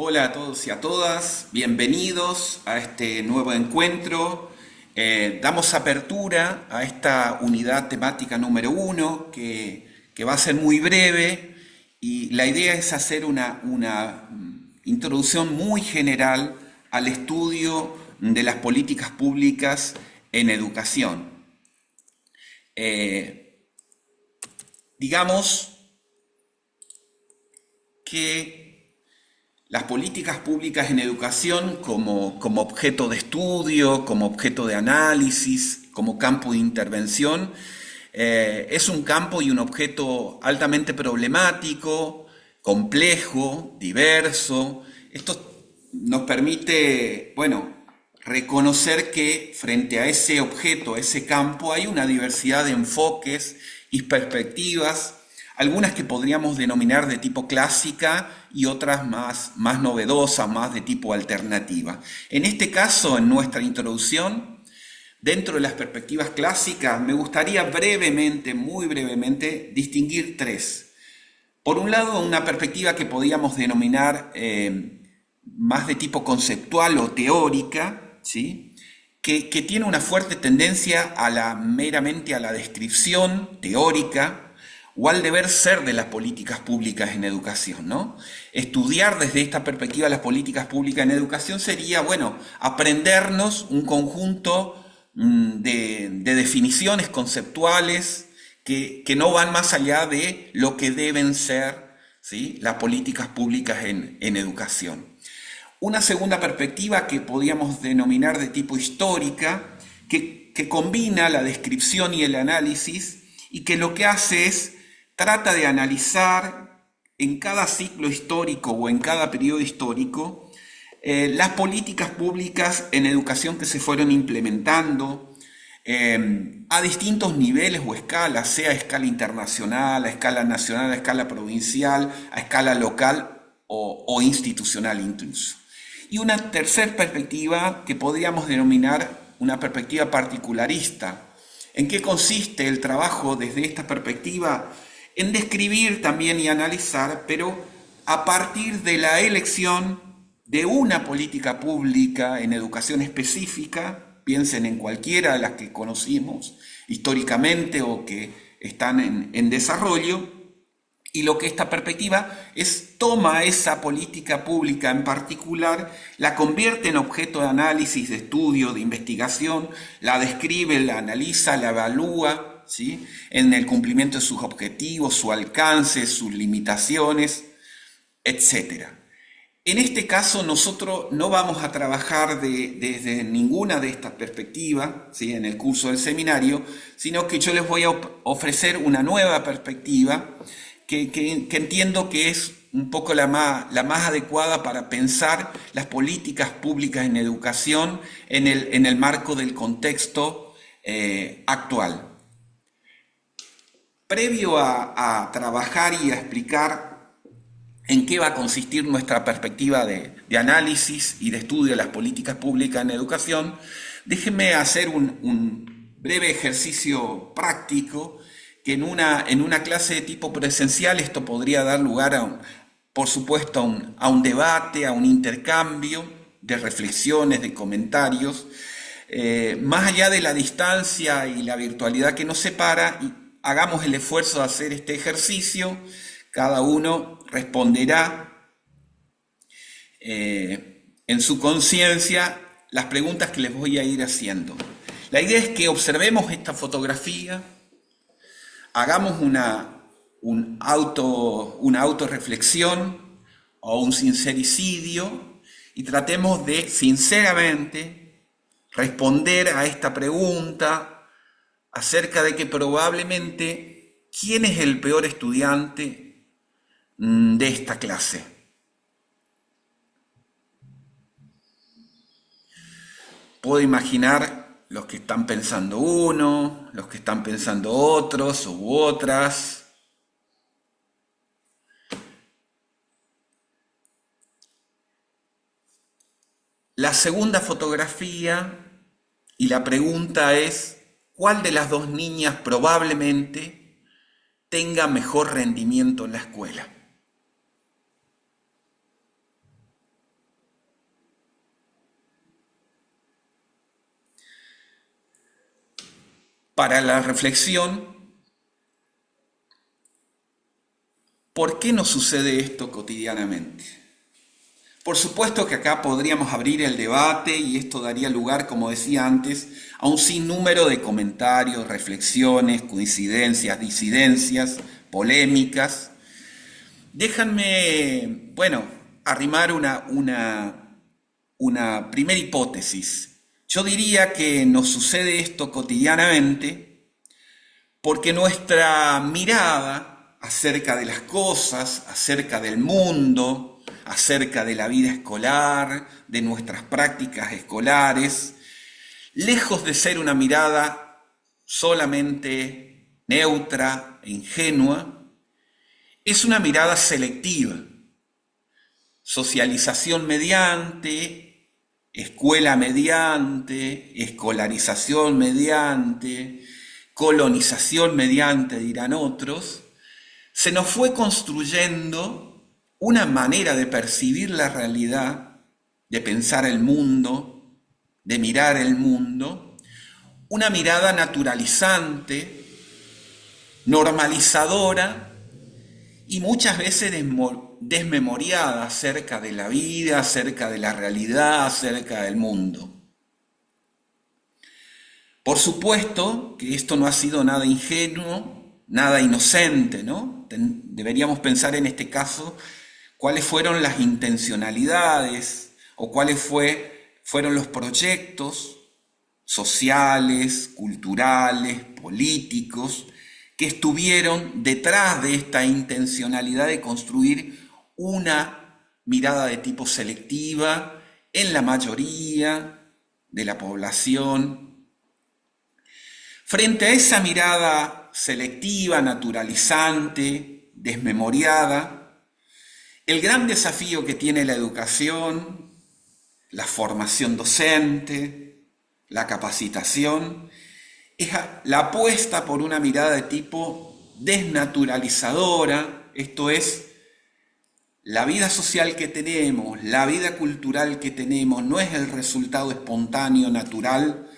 Hola a todos y a todas, bienvenidos a este nuevo encuentro. Damos apertura a esta unidad temática número uno que va a ser muy breve y la idea es hacer una introducción muy general al estudio de las políticas públicas en educación. Eh, digamos que las políticas públicas en educación como objeto de estudio, como objeto de análisis, como campo de intervención, es un campo y un objeto altamente problemático, complejo, diverso. Esto nos permite, bueno, reconocer que frente a ese objeto, a ese campo, hay una diversidad de enfoques y perspectivas, algunas que podríamos denominar de tipo clásica y otras más novedosas, más de tipo alternativa. En este caso, en nuestra introducción, dentro de las perspectivas clásicas, me gustaría brevemente, muy brevemente, distinguir tres. Por un lado, una perspectiva que podríamos denominar más de tipo conceptual o teórica, ¿sí? Que tiene una fuerte tendencia meramente a la descripción teórica o al deber ser de las políticas públicas en educación, ¿no? Estudiar desde esta perspectiva las políticas públicas en educación sería, bueno, aprendernos un conjunto de definiciones conceptuales que no van más allá de lo que deben ser, ¿sí?, las políticas públicas en educación. Una segunda perspectiva que podríamos denominar de tipo histórica, que combina la descripción y el análisis y que lo que hace es trata de analizar en cada ciclo histórico o en cada periodo histórico las políticas públicas en educación que se fueron implementando a distintos niveles o escalas, sea a escala internacional, a escala nacional, a escala provincial, a escala local o institucional incluso. Y una tercera perspectiva que podríamos denominar una perspectiva particularista. ¿En qué consiste el trabajo desde esta perspectiva? En describir también y analizar, pero a partir de la elección de una política pública en educación específica, piensen en cualquiera de las que conocimos históricamente o que están en desarrollo, y lo que esta perspectiva es, toma esa política pública en particular, la convierte en objeto de análisis, de estudio, de investigación, la describe, la analiza, la evalúa, ¿sí?, en el cumplimiento de sus objetivos, su alcance, sus limitaciones, etcétera. En este caso nosotros no vamos a trabajar desde ninguna de estas perspectivas, ¿sí?, en el curso del seminario, sino que yo les voy a ofrecer una nueva perspectiva que entiendo que es un poco la más adecuada para pensar las políticas públicas en educación en el marco del contexto actual. Previo a trabajar y a explicar en qué va a consistir nuestra perspectiva de análisis y de estudio de las políticas públicas en educación, déjenme hacer un breve ejercicio práctico que en una clase de tipo presencial esto podría dar lugar por supuesto, a un debate, a un intercambio de reflexiones, de comentarios, más allá de la distancia y la virtualidad que nos separa, y hagamos el esfuerzo de hacer este ejercicio. Cada uno responderá en su conciencia las preguntas que les voy a ir haciendo. La idea es que observemos esta fotografía, hagamos una autorreflexión o un sincericidio y tratemos de sinceramente responder a esta pregunta acerca de que probablemente ¿quién es el peor estudiante de esta clase? Puedo imaginar los que están pensando uno, los que están pensando otros u otras. La segunda fotografía y la pregunta es, ¿cuál de las dos niñas probablemente tenga mejor rendimiento en la escuela? para la reflexión. ¿Por qué nos sucede esto cotidianamente? Por supuesto que acá podríamos abrir el debate y esto daría lugar, como decía antes, a un sinnúmero de comentarios, reflexiones, coincidencias, disidencias, polémicas. Déjenme, arrimar una primera hipótesis. Yo diría que nos sucede esto cotidianamente porque nuestra mirada acerca de las cosas, acerca del mundo, acerca de la vida escolar, de nuestras prácticas escolares, lejos de ser una mirada solamente neutra e ingenua, es una mirada selectiva. Socialización mediante, escuela mediante, escolarización mediante, colonización mediante, dirán otros, se nos fue construyendo una manera de percibir la realidad, de pensar el mundo, de mirar el mundo, una mirada naturalizante, normalizadora y muchas veces desmemoriada acerca de la vida, acerca de la realidad, acerca del mundo. Por supuesto que esto no ha sido nada ingenuo, nada inocente, ¿no? Deberíamos pensar en este caso cuáles fueron las intencionalidades o cuáles fueron los proyectos sociales, culturales, políticos, que estuvieron detrás de esta intencionalidad de construir una mirada de tipo selectiva en la mayoría de la población. Frente a esa mirada selectiva, naturalizante, desmemoriada, el gran desafío que tiene la educación, la formación docente, la capacitación, es la apuesta por una mirada de tipo desnaturalizadora, esto es, la vida social que tenemos, la vida cultural que tenemos, no es el resultado espontáneo, natural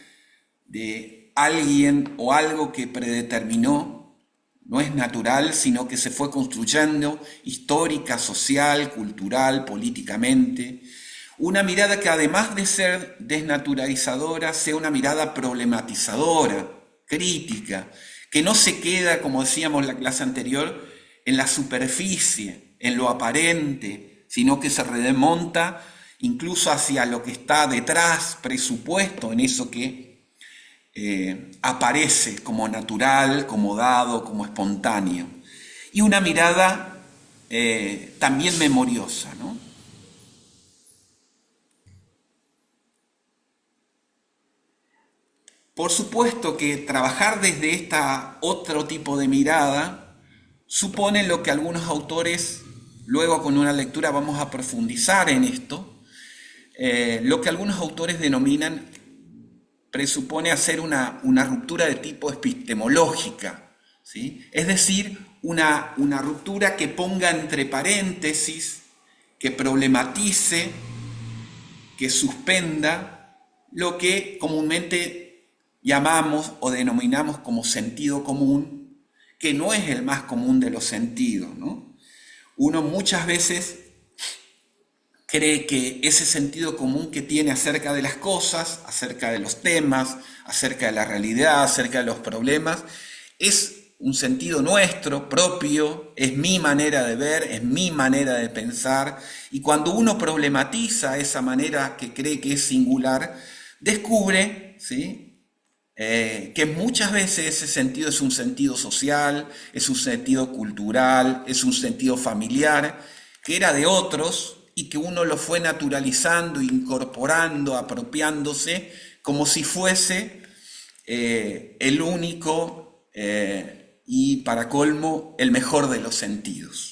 de alguien o algo que predeterminó, no es natural, sino que se fue construyendo histórica, social, cultural, políticamente. Una mirada que además de ser desnaturalizadora, sea una mirada problematizadora, crítica, que no se queda, como decíamos en la clase anterior, en la superficie, en lo aparente, sino que se remonta incluso hacia lo que está detrás, presupuesto en eso que aparece como natural, como dado, como espontáneo. Y una mirada también memoriosa, ¿no? Por supuesto que trabajar desde esta otro tipo de mirada supone lo que algunos autores, luego con una lectura vamos a profundizar en esto, lo que algunos autores denominan, presupone hacer una ruptura de tipo epistemológica, ¿sí? Es decir, una ruptura que ponga entre paréntesis, que problematice, que suspenda lo que comúnmente llamamos o denominamos como sentido común, que no es el más común de los sentidos, ¿no? Uno muchas veces cree que ese sentido común que tiene acerca de las cosas, acerca de los temas, acerca de la realidad, acerca de los problemas, es un sentido nuestro, propio, es mi manera de ver, es mi manera de pensar, y cuando uno problematiza esa manera que cree que es singular, descubre, ¿sí?, que muchas veces ese sentido es un sentido social, es un sentido cultural, es un sentido familiar, que era de otros y que uno lo fue naturalizando, incorporando, apropiándose, como si fuese el único y, para colmo, el mejor de los sentidos.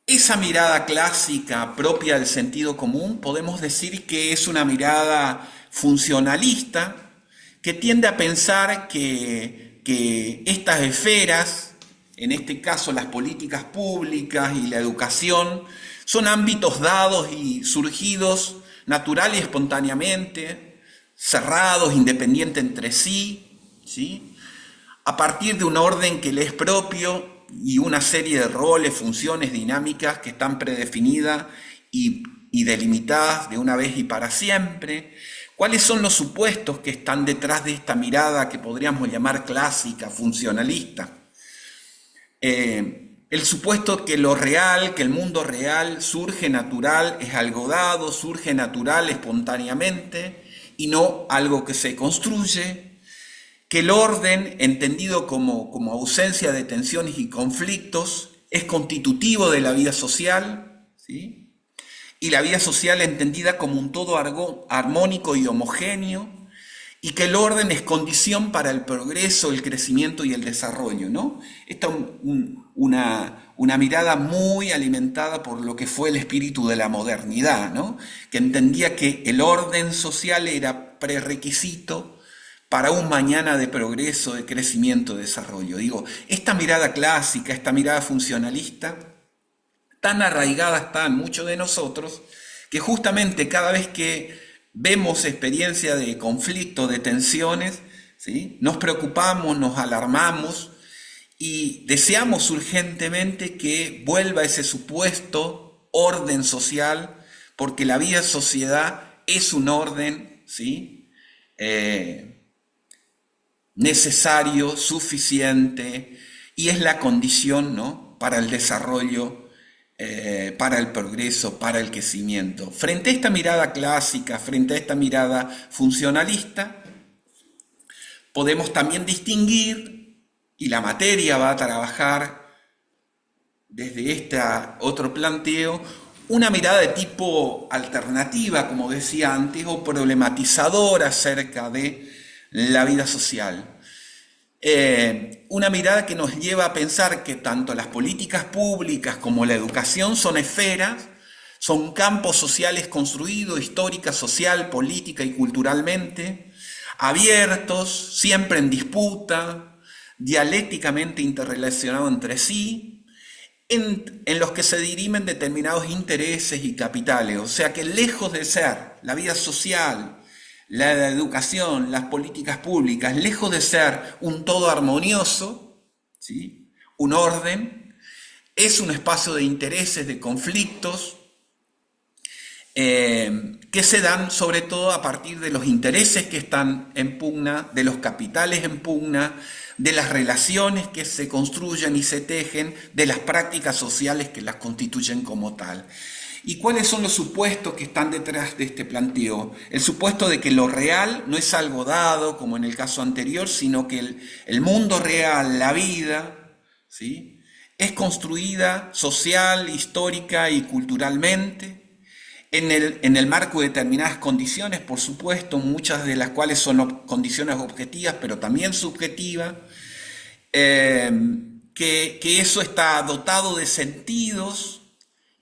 Esa mirada clásica propia del sentido común podemos decir que es una mirada funcionalista que tiende a pensar que estas esferas, en este caso las políticas públicas y la educación, son ámbitos dados y surgidos natural y espontáneamente, cerrados, independientes entre sí, ¿sí? A partir de un orden que le es propio y una serie de roles, funciones, dinámicas que están predefinidas y delimitadas de una vez y para siempre. ¿Cuáles son los supuestos que están detrás de esta mirada que podríamos llamar clásica, funcionalista? El supuesto que lo real, que el mundo real surge natural, es algo dado, surge natural espontáneamente y no algo que se construye, que el orden, entendido como ausencia de tensiones y conflictos, es constitutivo de la vida social, ¿sí? Y la vida social entendida como un todo armónico y homogéneo, y que el orden es condición para el progreso, el crecimiento y el desarrollo, ¿no? Esta es una mirada muy alimentada por lo que fue el espíritu de la modernidad, ¿no? Que entendía que el orden social era prerequisito para un mañana de progreso, de crecimiento, de desarrollo. Digo, esta mirada clásica, esta mirada funcionalista, tan arraigada está en muchos de nosotros, que justamente cada vez que vemos experiencia de conflicto, de tensiones, ¿sí? Nos preocupamos, nos alarmamos y deseamos urgentemente que vuelva ese supuesto orden social, porque la vida sociedad es un orden, ¿sí? Necesario, suficiente, y es la condición, ¿no? Para el desarrollo, para el progreso, para el crecimiento. Frente a esta mirada clásica, frente a esta mirada funcionalista, podemos también distinguir, y la materia va a trabajar desde este otro planteo, una mirada de tipo alternativa, como decía antes, o problematizadora acerca de la vida social. Una mirada que nos lleva a pensar que tanto las políticas públicas como la educación son esferas, son campos sociales construidos histórica, social, política y culturalmente, abiertos, siempre en disputa, dialécticamente interrelacionados entre sí, en los que se dirimen determinados intereses y capitales. O sea que lejos de ser la vida social, la educación, las políticas públicas, lejos de ser un todo armonioso, ¿sí? Un orden, es un espacio de intereses, de conflictos, que se dan sobre todo a partir de los intereses que están en pugna, de los capitales en pugna, de las relaciones que se construyen y se tejen, de las prácticas sociales que las constituyen como tal. ¿Y cuáles son los supuestos que están detrás de este planteo? El supuesto de que lo real no es algo dado, como en el caso anterior, sino que el mundo real, la vida, ¿sí? Es construida social, histórica y culturalmente, en el marco de determinadas condiciones, por supuesto, muchas de las cuales son condiciones objetivas, pero también subjetivas, que eso está dotado de sentidos,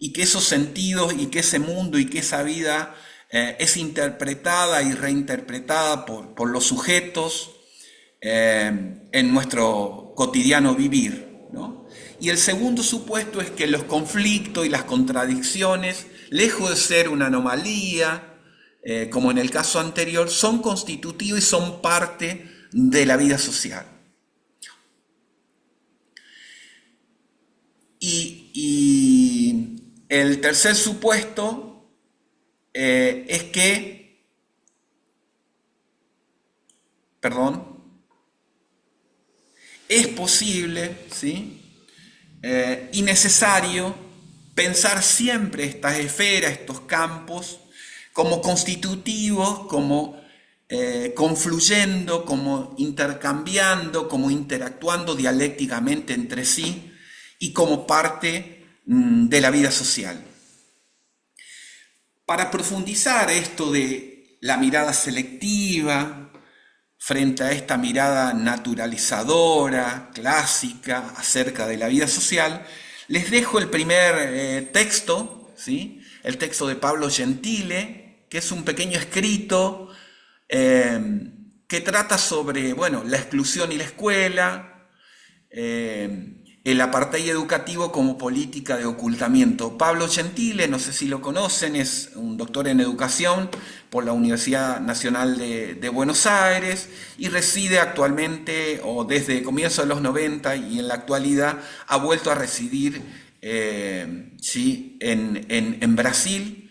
y que esos sentidos y que ese mundo y que esa vida es interpretada y reinterpretada por los sujetos en nuestro cotidiano vivir, ¿no? Y el segundo supuesto es que los conflictos y las contradicciones, lejos de ser una anomalía, como en el caso anterior, son constitutivos y son parte de la vida social. Y el tercer supuesto es que, es posible, ¿sí? Y necesario pensar siempre estas esferas, estos campos, como constitutivos, como confluyendo, como intercambiando, como interactuando dialécticamente entre sí y como parte de la vida social. Para profundizar esto de la mirada selectiva frente a esta mirada naturalizadora, clásica, acerca de la vida social, les dejo el primer texto, ¿sí? El texto de Pablo Gentile, que es un pequeño escrito que trata sobre, bueno, la exclusión y la escuela, el apartheid educativo como política de ocultamiento. Pablo Gentile, no sé si lo conocen, es un doctor en educación por la Universidad Nacional de Buenos Aires y reside actualmente, o desde comienzos de los 90 y en la actualidad, ha vuelto a residir sí, en Brasil,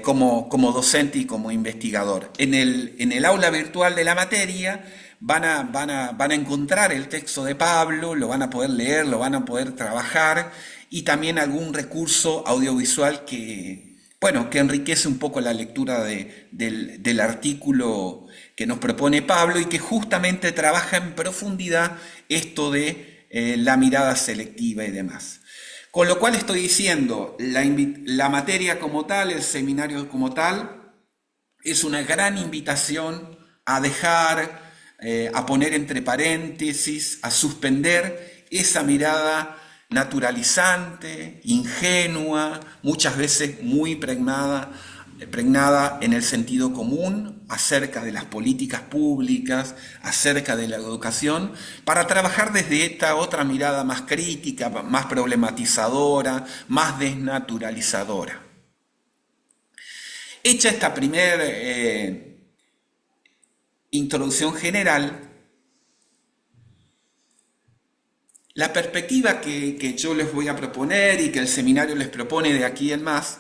como docente y como investigador. En el aula virtual de la materia van a encontrar el texto de Pablo, lo van a poder leer, lo van a poder trabajar y también algún recurso audiovisual que, bueno, que enriquece un poco la lectura del artículo que nos propone Pablo y que justamente trabaja en profundidad esto de la mirada selectiva y demás. Con lo cual estoy diciendo, la materia como tal, el seminario como tal, es una gran invitación a dejar, a poner entre paréntesis, a suspender esa mirada naturalizante, ingenua, muchas veces muy pregnada en el sentido común acerca de las políticas públicas, acerca de la educación, para trabajar desde esta otra mirada más crítica, más problematizadora, más desnaturalizadora. Hecha esta primera introducción general, la perspectiva que yo les voy a proponer y que el seminario les propone de aquí en más,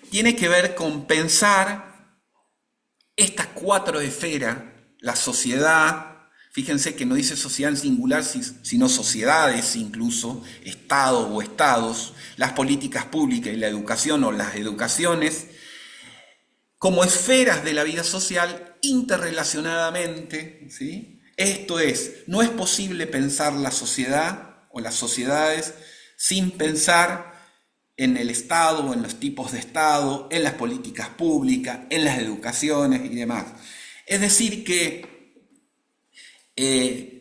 tiene que ver con pensar estas cuatro esferas, la sociedad, fíjense que no dice sociedad en singular, sino sociedades incluso, Estado o estados, las políticas públicas y la educación o las educaciones, como esferas de la vida social interrelacionadamente, ¿sí? Esto es, no es posible pensar la sociedad o las sociedades sin pensar en el Estado, en los tipos de Estado, en las políticas públicas, en las educaciones y demás. Es decir que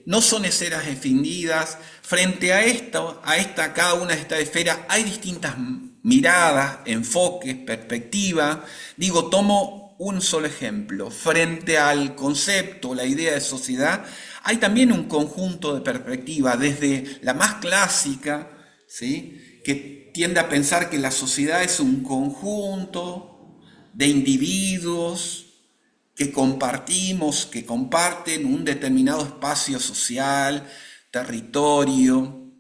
no son esferas definidas. Frente a cada una de estas esferas hay distintas miradas, enfoques, perspectivas. Digo, tomo un solo ejemplo. Frente al concepto, la idea de sociedad, hay también un conjunto de perspectivas, desde la más clásica, ¿sí?, que tiende a pensar que la sociedad es un conjunto de individuos que compartimos, que comparten un determinado espacio social, territorio,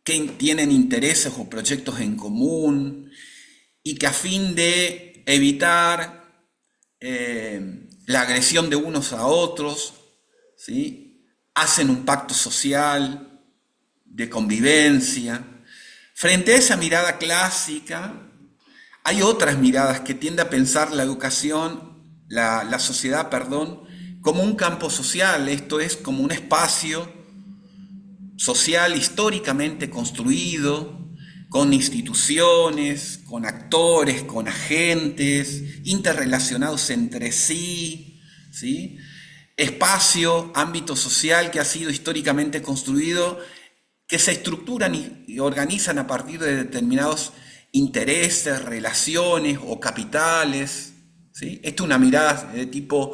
que tienen intereses o proyectos en común y que a fin de evitar la agresión de unos a otros, ¿sí?, hacen un pacto social de convivencia. Frente a esa mirada clásica, hay otras miradas que tienden a pensar la educación, la sociedad, perdón, como un campo social, esto es, como un espacio social históricamente construido, con instituciones, con actores, con agentes, interrelacionados entre sí, ¿sí? Espacio, ámbito social que ha sido históricamente construido, que se estructuran y organizan a partir de determinados intereses, relaciones o capitales, ¿sí? Esta es una mirada de tipo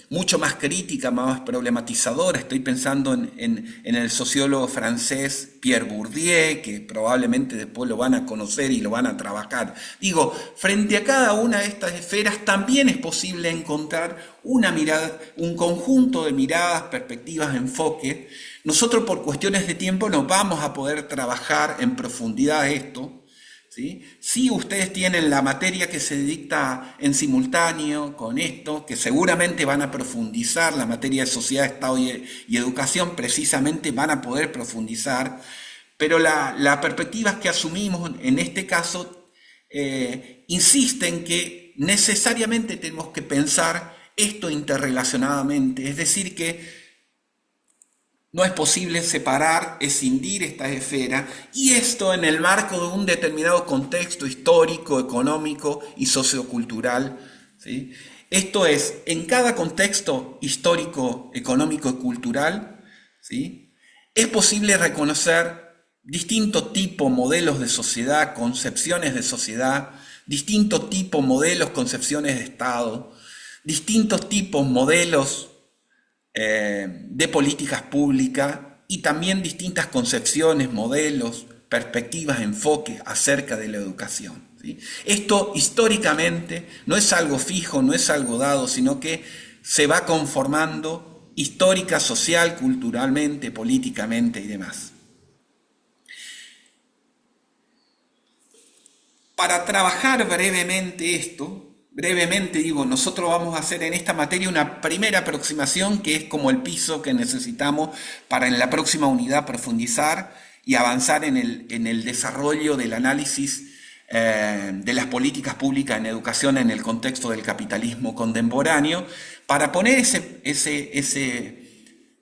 mucho más crítica, más problematizadora. Estoy pensando en el sociólogo francés Pierre Bourdieu, que probablemente después lo van a conocer y lo van a trabajar. Digo, frente a cada una de estas esferas también es posible encontrar una mirada, un conjunto de miradas, perspectivas, enfoques. Nosotros por cuestiones de tiempo no vamos a poder trabajar en profundidad esto, ¿sí? Si ustedes tienen la materia que se dicta en simultáneo con esto, que seguramente van a profundizar la materia de sociedad, Estado y educación, precisamente van a poder profundizar, pero la perspectiva que asumimos en este caso insiste en que necesariamente tenemos que pensar esto interrelacionadamente, es decir que no es posible separar, escindir estas esferas, y esto en el marco de un determinado contexto histórico, económico y sociocultural, ¿sí? Esto es, en cada contexto histórico, económico y cultural, ¿sí?, es posible reconocer distintos tipos, modelos de sociedad, concepciones de sociedad, distintos tipos, modelos, concepciones de Estado, distintos tipos, modelos de políticas públicas, y también distintas concepciones, modelos, perspectivas, enfoques acerca de la educación. ¿Sí? Esto históricamente no es algo fijo, no es algo dado, sino que se va conformando histórica, social, culturalmente, políticamente y demás. Para trabajar brevemente esto, brevemente digo, nosotros vamos a hacer en esta materia una primera aproximación que es como el piso que necesitamos para en la próxima unidad profundizar y avanzar en el desarrollo del análisis de las políticas públicas en educación en el contexto del capitalismo contemporáneo, para poner ese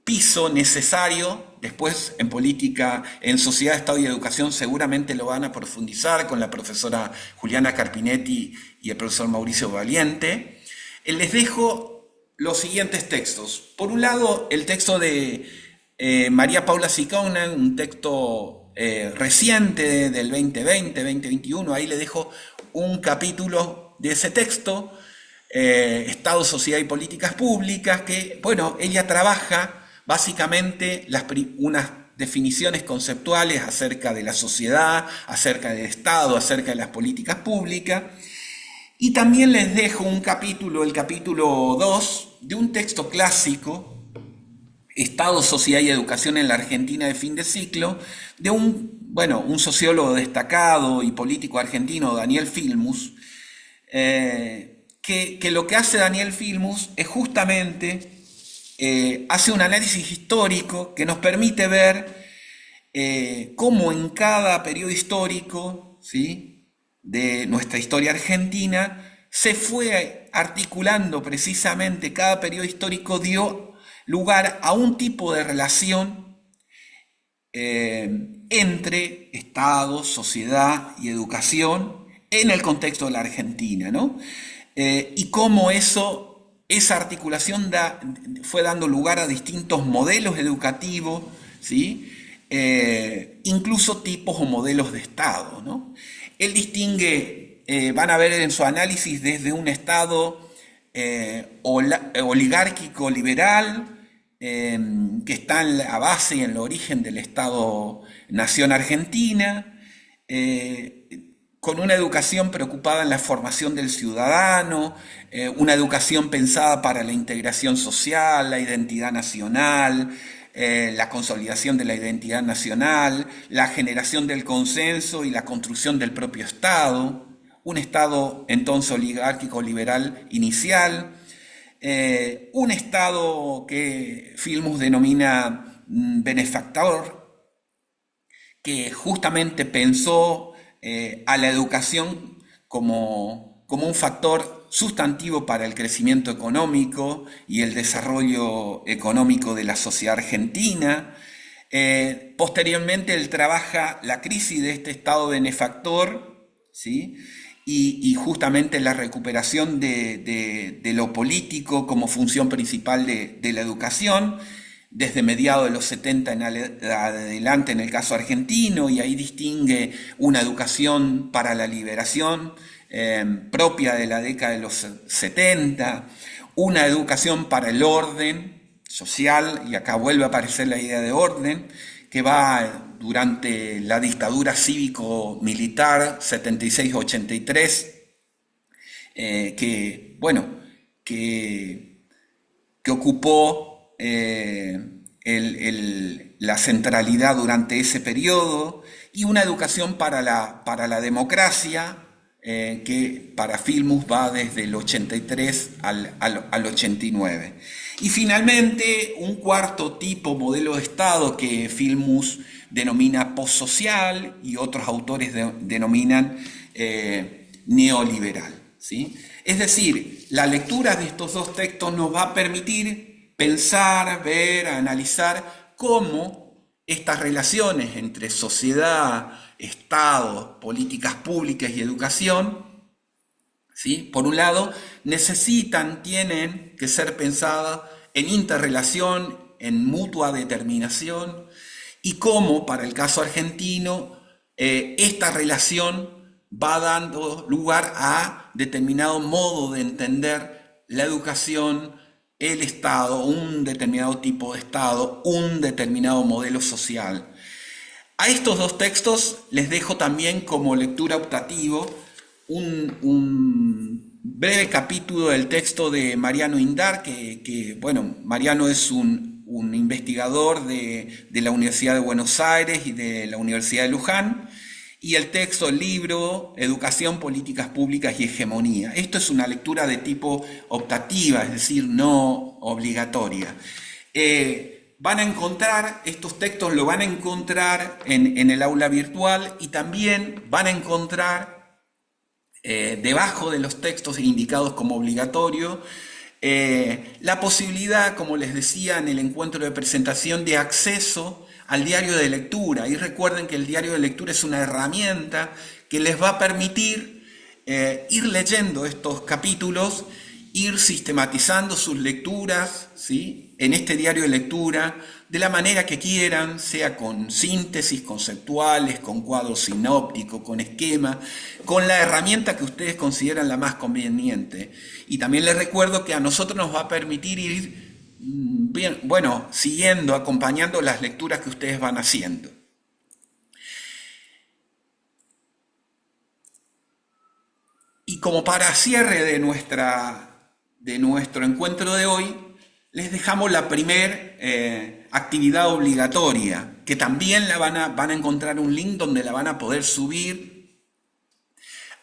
piso necesario. Después en política, en sociedad, Estado y educación seguramente lo van a profundizar con la profesora Juliana Carpinetti y el profesor Mauricio Valiente. Les dejo los siguientes textos. Por un lado, el texto de María Paula Sicona, un texto reciente del 2020-2021. Ahí le dejo un capítulo de ese texto, Estado, Sociedad y Políticas Públicas, que, bueno, ella trabaja básicamente unas definiciones conceptuales acerca de la sociedad, acerca del Estado, acerca de las políticas públicas. Y también les dejo un capítulo, el capítulo 2, de un texto clásico, Estado, Sociedad y Educación en la Argentina de fin de ciclo, de un sociólogo destacado y político argentino, Daniel Filmus, que lo que hace Daniel Filmus es justamente hace un análisis histórico que nos permite ver cómo en cada periodo histórico, ¿sí?, de nuestra historia argentina se fue articulando precisamente, cada periodo histórico dio lugar a un tipo de relación entre Estado, sociedad y educación en el contexto de la Argentina, ¿no? Y cómo esa articulación fue dando lugar a distintos modelos educativos, ¿sí? Incluso tipos o modelos de Estado, ¿no? Él distingue, van a ver en su análisis, desde un Estado oligárquico liberal, que está en la base y en el origen del Estado-Nación Argentina, con una educación preocupada en la formación del ciudadano, una educación pensada para la integración social, la identidad nacional, la consolidación de la identidad nacional, la generación del consenso y la construcción del propio Estado, un Estado entonces oligárquico liberal inicial, un Estado que Filmus denomina benefactor, que justamente pensó a la educación como un factor sustantivo para el crecimiento económico y el desarrollo económico de la sociedad argentina. Posteriormente él trabaja la crisis de este Estado benefactor, ¿sí?, y justamente la recuperación de lo político como función principal de la educación, desde mediados de los 70 en adelante en el caso argentino, y ahí distingue una educación para la liberación propia de la década de los 70, una educación para el orden social, y acá vuelve a aparecer la idea de orden, que va durante la dictadura cívico-militar 76-83, que ocupó la centralidad durante ese periodo, y una educación para la democracia, que para Filmus va desde el 83 al 89. Y finalmente un cuarto tipo, modelo de Estado, que Filmus denomina postsocial y otros autores denominan neoliberal, ¿sí? Es decir, la lectura de estos dos textos nos va a permitir pensar, ver, analizar cómo estas relaciones entre sociedad, Estado, políticas públicas y educación, ¿sí?, por un lado, tienen que ser pensadas en interrelación, en mutua determinación, y cómo, para el caso argentino, esta relación va dando lugar a determinado modo de entender la educación el Estado, un determinado tipo de Estado, un determinado modelo social. A estos dos textos les dejo también como lectura optativo un breve capítulo del texto de Mariano Indar, bueno, Mariano es un investigador de la Universidad de Buenos Aires y de la Universidad de Luján, y el texto, el libro, Educación, Políticas Públicas y Hegemonía. Esto es una lectura de tipo optativa, es decir, no obligatoria. Van a encontrar, estos textos lo van a encontrar en el aula virtual, y también van a encontrar debajo de los textos indicados como obligatorio la posibilidad, como les decía en el encuentro de presentación, de acceso al diario de lectura. Y recuerden que el diario de lectura es una herramienta que les va a permitir ir leyendo estos capítulos, ir sistematizando sus lecturas, ¿sí?, en este diario de lectura, de la manera que quieran, sea con síntesis conceptuales, con cuadros sinópticos, con esquema, con la herramienta que ustedes consideran la más conveniente. Y también les recuerdo que a nosotros nos va a permitir ir bien, bueno, siguiendo, acompañando las lecturas que ustedes van haciendo. Y como para cierre de nuestro encuentro de hoy, les dejamos la primer actividad obligatoria, que también van a encontrar un link donde la van a poder subir,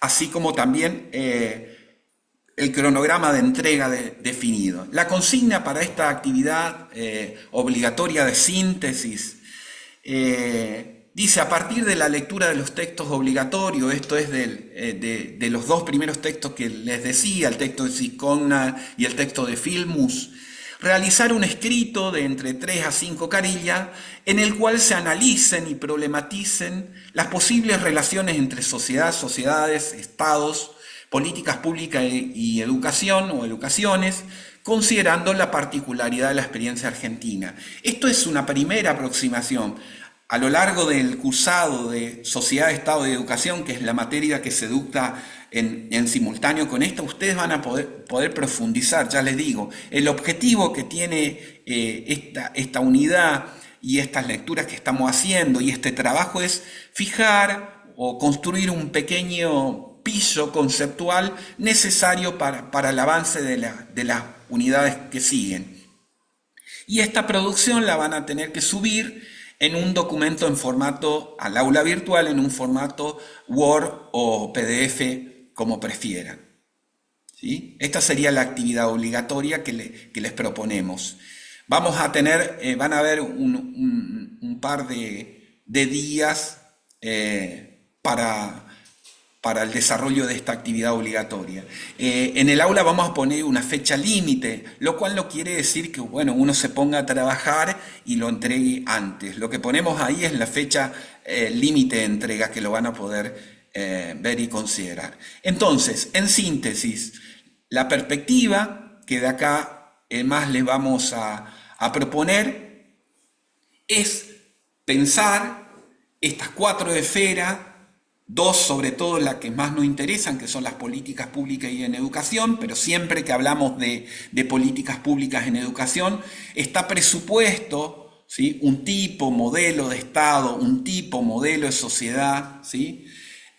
así como también el cronograma de entrega definido. La consigna para esta actividad obligatoria de síntesis dice: a partir de la lectura de los textos obligatorios, esto es de los dos primeros textos que les decía, el texto de Cicogna y el texto de Filmus, realizar un escrito de entre 3 a 5 carillas en el cual se analicen y problematicen las posibles relaciones entre sociedad, sociedades, estados, políticas públicas y educación o educaciones, considerando la particularidad de la experiencia argentina. Esto es una primera aproximación. A lo largo del cursado de Sociedad, Estado y Educación, que es la materia que se dicta en simultáneo con esta, ustedes van a poder profundizar, ya les digo. El objetivo que tiene esta unidad y estas lecturas que estamos haciendo y este trabajo es fijar o construir un pequeño piso conceptual necesario para el avance de las unidades que siguen. Y esta producción la van a tener que subir en un documento en formato, al aula virtual, en un formato Word o PDF, como prefieran. ¿Sí? Esta sería la actividad obligatoria que les proponemos. Vamos a tener, van a haber un par de días para el desarrollo de esta actividad obligatoria. En el aula vamos a poner una fecha límite, lo cual no quiere decir que bueno, uno se ponga a trabajar y lo entregue antes. Lo que ponemos ahí es la fecha límite de entrega, que lo van a poder ver y considerar. Entonces, en síntesis, la perspectiva que de acá más les vamos a proponer es pensar estas 4 esferas, 2 sobre todo las que más nos interesan, que son las políticas públicas y en educación, pero siempre que hablamos de políticas públicas en educación, está presupuesto, ¿sí?, un tipo, modelo de Estado, un tipo, modelo de sociedad, ¿sí?,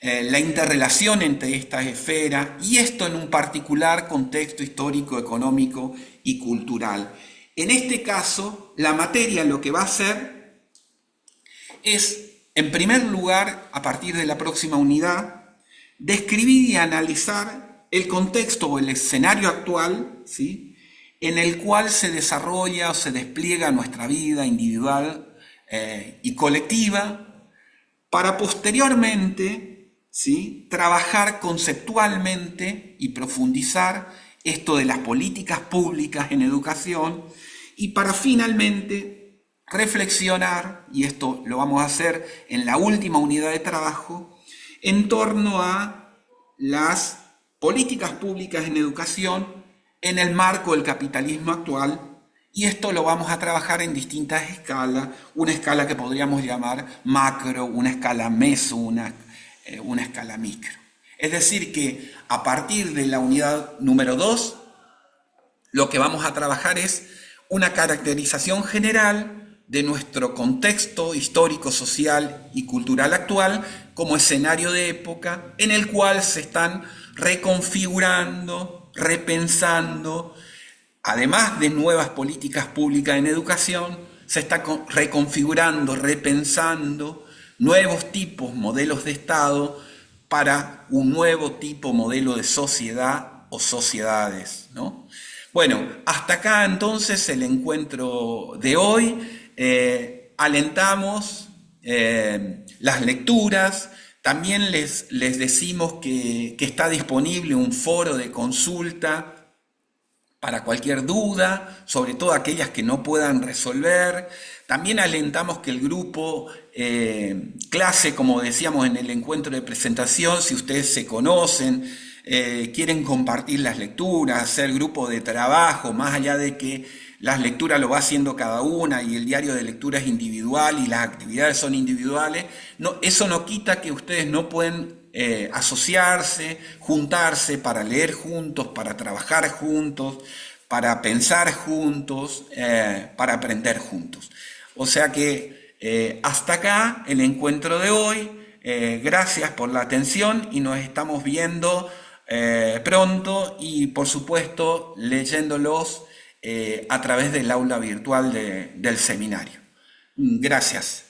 la interrelación entre estas esferas, y esto en un particular contexto histórico, económico y cultural. En este caso, la materia lo que va a hacer es, en primer lugar, a partir de la próxima unidad, describir y analizar el contexto o el escenario actual, ¿sí?, en el cual se desarrolla o se despliega nuestra vida individual y colectiva, para posteriormente, ¿sí?, trabajar conceptualmente y profundizar esto de las políticas públicas en educación, y para finalmente reflexionar, y esto lo vamos a hacer en la última unidad de trabajo, en torno a las políticas públicas en educación en el marco del capitalismo actual. Y esto lo vamos a trabajar en distintas escalas, una escala que podríamos llamar macro, una escala meso, una escala micro. Es decir que a partir de la unidad número 2 lo que vamos a trabajar es una caracterización general de nuestro contexto histórico, social y cultural actual como escenario de época en el cual se están reconfigurando, repensando, además de nuevas políticas públicas en educación, se está reconfigurando, repensando nuevos tipos, modelos de Estado para un nuevo tipo, modelo de sociedad o sociedades, ¿no? Bueno, hasta acá entonces el encuentro de hoy. Alentamos las lecturas. También les decimos que está disponible un foro de consulta para cualquier duda, sobre todo aquellas que no puedan resolver. También alentamos que el grupo clase, como decíamos en el encuentro de presentación, si ustedes se conocen, quieren compartir las lecturas, hacer grupo de trabajo, más allá de que las lecturas lo va haciendo cada una y el diario de lectura es individual y las actividades son individuales, no, eso no quita que ustedes no pueden asociarse, juntarse para leer juntos, para trabajar juntos, para pensar juntos, para aprender juntos. O sea que hasta acá el encuentro de hoy. Gracias por la atención y nos estamos viendo pronto y por supuesto leyéndolos a través del aula virtual del seminario. Gracias.